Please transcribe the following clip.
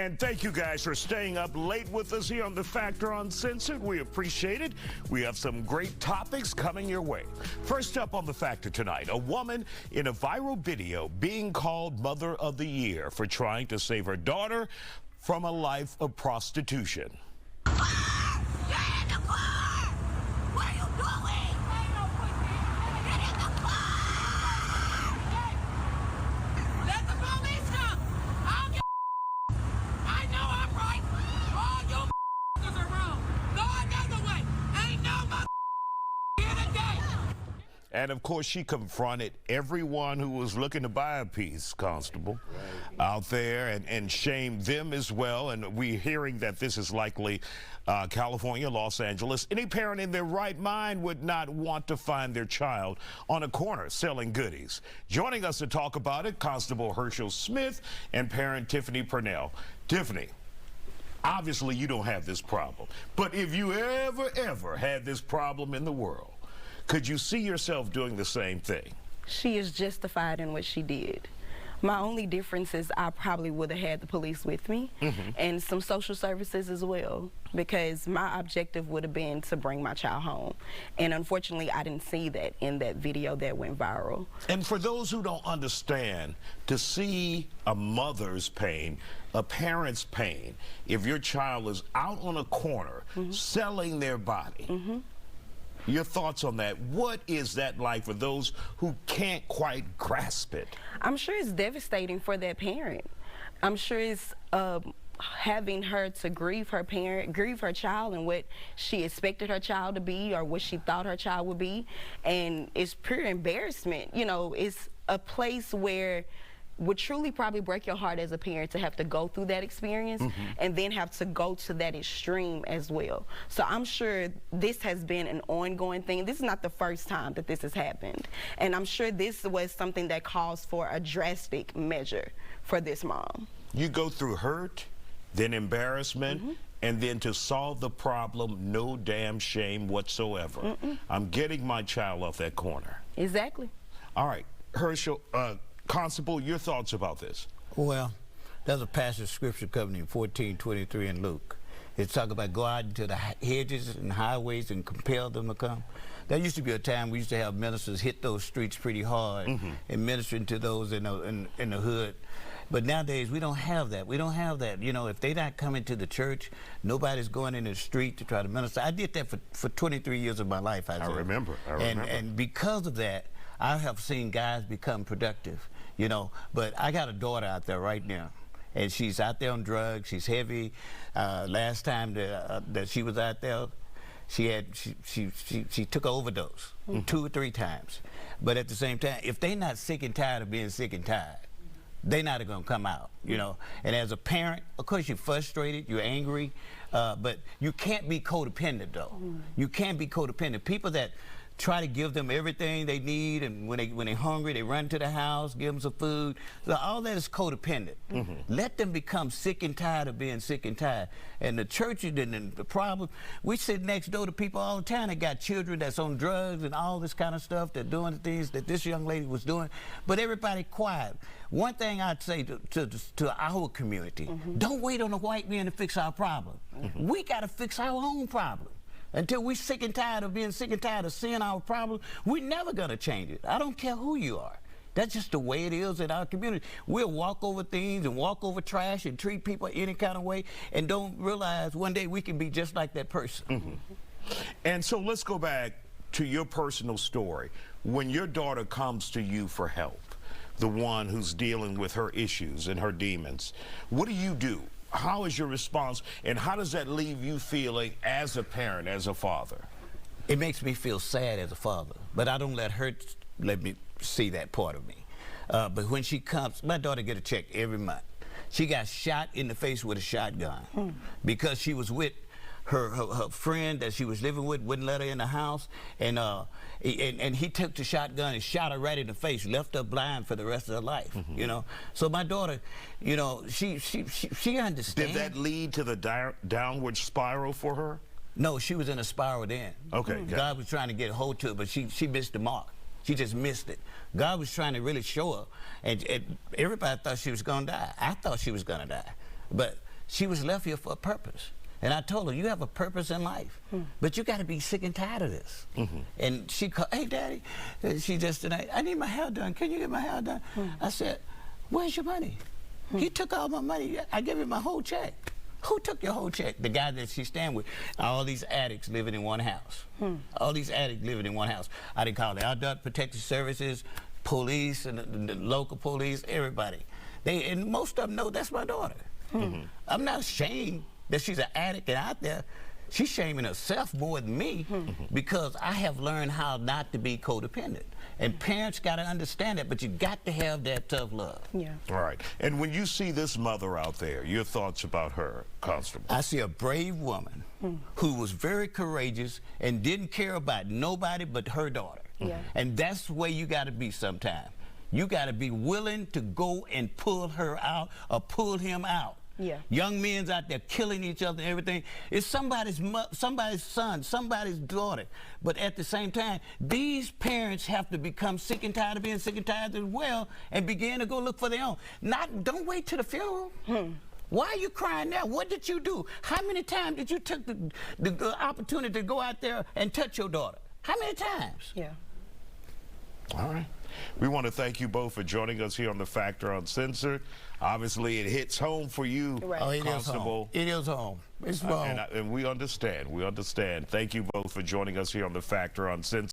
And thank you guys for staying up late with us here on The Factor Uncensored. We appreciate it. We have some great topics coming your way. First up on The Factor tonight, a woman in a viral video being called Mother of the Year for trying to save her daughter from a life of prostitution. And of course, she confronted everyone who was looking to buy a piece, Constable, out there, and shamed them as well. And we're hearing that this is likely California, Los Angeles. Any parent in their right mind would not want to find their child on a corner selling goodies. Joining us to talk about it, Constable Herschel Smith and parent Tiffany Purnell. Tiffany, obviously you don't have this problem, but if you ever had this problem in the world, could you see yourself doing the same thing? She is justified in what she did. My only difference is I probably would have had the police with me and some social services as well, because my objective would have been to bring my child home. And unfortunately, I didn't see that in that video that went viral. And for those who don't understand, to see a mother's pain, a parent's pain, if your child is out on a corner selling their body, your thoughts on that? What is that like for those who can't quite grasp it? I'm sure it's devastating for that parent. I'm sure it's having her to grieve her parent, grieve her child and what she expected her child to be or what she thought her child would be. And it's pure embarrassment. You know, it's a place where would truly probably break your heart as a parent to have to go through that experience and then have to go to that extreme as well. So I'm sure this has been an ongoing thing. This is not the first time that this has happened. And I'm sure this was something that calls for a drastic measure for this mom. You go through hurt, then embarrassment, and then to solve the problem, no damn shame whatsoever. I'm getting my child off that corner. Exactly. All right, Herschel, Constable, your thoughts about this? Well, there's a passage of scripture coming in 14:23 in Luke. It's talking about go out into the hedges and highways and compel them to come. There used to be a time we used to have ministers hit those streets pretty hard and ministering to those in the hood. But nowadays, we don't have that. We don't have that. You know, if they're not coming to the church, nobody's going in the street to try to minister. I did that for 23 years of my life, I remember. And because of that, I have seen guys become productive, you know. But I got a daughter out there right now, and she's out there on drugs. She's heavy. Last time that she was out there, she took an overdose 2 or 3 times. But at the same time, if they're not sick and tired of being sick and tired, they're not going to come out, you know. And as a parent, of course, you're frustrated, you're angry, but you can't be codependent, though. You can't be codependent. People that try to give them everything they need, and when they're hungry, they run to the house, give them some food. So all that is codependent. Let them become sick and tired of being sick and tired. And the churches and the problem, we sit next door to people all the time that got children that's on drugs and all this kind of stuff. They're doing the things that this young lady was doing, but everybody quiet. One thing I'd say to our community, don't wait on a white man to fix our problem. We got to fix our own problem. Until we're sick and tired of being sick and tired of seeing our problem, we're never going to change it. I don't care who you are. That's just the way it is in our community. We'll walk over things and walk over trash and treat people any kind of way and don't realize one day we can be just like that person. And so let's go back to your personal story. When your daughter comes to you for help, the one who's dealing with her issues and her demons, what do? How is your response, and how does that leave you feeling as a parent, as a father? It makes me feel sad as a father, but I don't let me see that part of me. But when she comes, my daughter get a check every month. She got shot in the face with a shotgun because she was with her friend that she was living with, wouldn't let her in the house, and he took the shotgun and shot her right in the face, left her blind for the rest of her life. You know, so my daughter, you know, she understands. Did that lead to the downward spiral for her? No, she was in a spiral then. Okay. God was trying to get a hold to her, but she missed the mark. She just missed it. God was trying to really show her, and everybody thought she was gonna die. I thought she was gonna die, but she was left here for a purpose. And I told her, you have a purpose in life, but you got to be sick and tired of this. And she called, hey, Daddy, she just tonight, I need my hair done. Can you get my hair done? I said, where's your money? He took all my money. I gave him my whole check. Who took your whole check? The guy that she's staying with. All these addicts living in one house. All these addicts living in one house. I didn't call the Adult Protective Services, police, and the local police, everybody. And most of them know that's my daughter. I'm not ashamed that she's an addict and out there. She's shaming herself more than me because I have learned how not to be codependent. And parents got to understand that, but you got to have that tough love. Yeah. All right. And when you see this mother out there, your thoughts about her, Constable? I see a brave woman who was very courageous and didn't care about nobody but her daughter. And that's the way you got to be sometimes. You got to be willing to go and pull her out or pull him out. Young men's out there killing each other and everything. It's somebody's son, somebody's daughter. But at the same time, these parents have to become sick and tired of being sick and tired as well and begin to go look for their own. Don't wait till the funeral. Why are you crying now? What did you do? How many times did you take the opportunity to go out there and touch your daughter? How many times? All right. We want to thank you both for joining us here on The Factor Uncensored. Obviously, it hits home for you, Constable. It is home. It's wrong. And we understand. We understand. Thank you both for joining us here on The Factor Uncensored.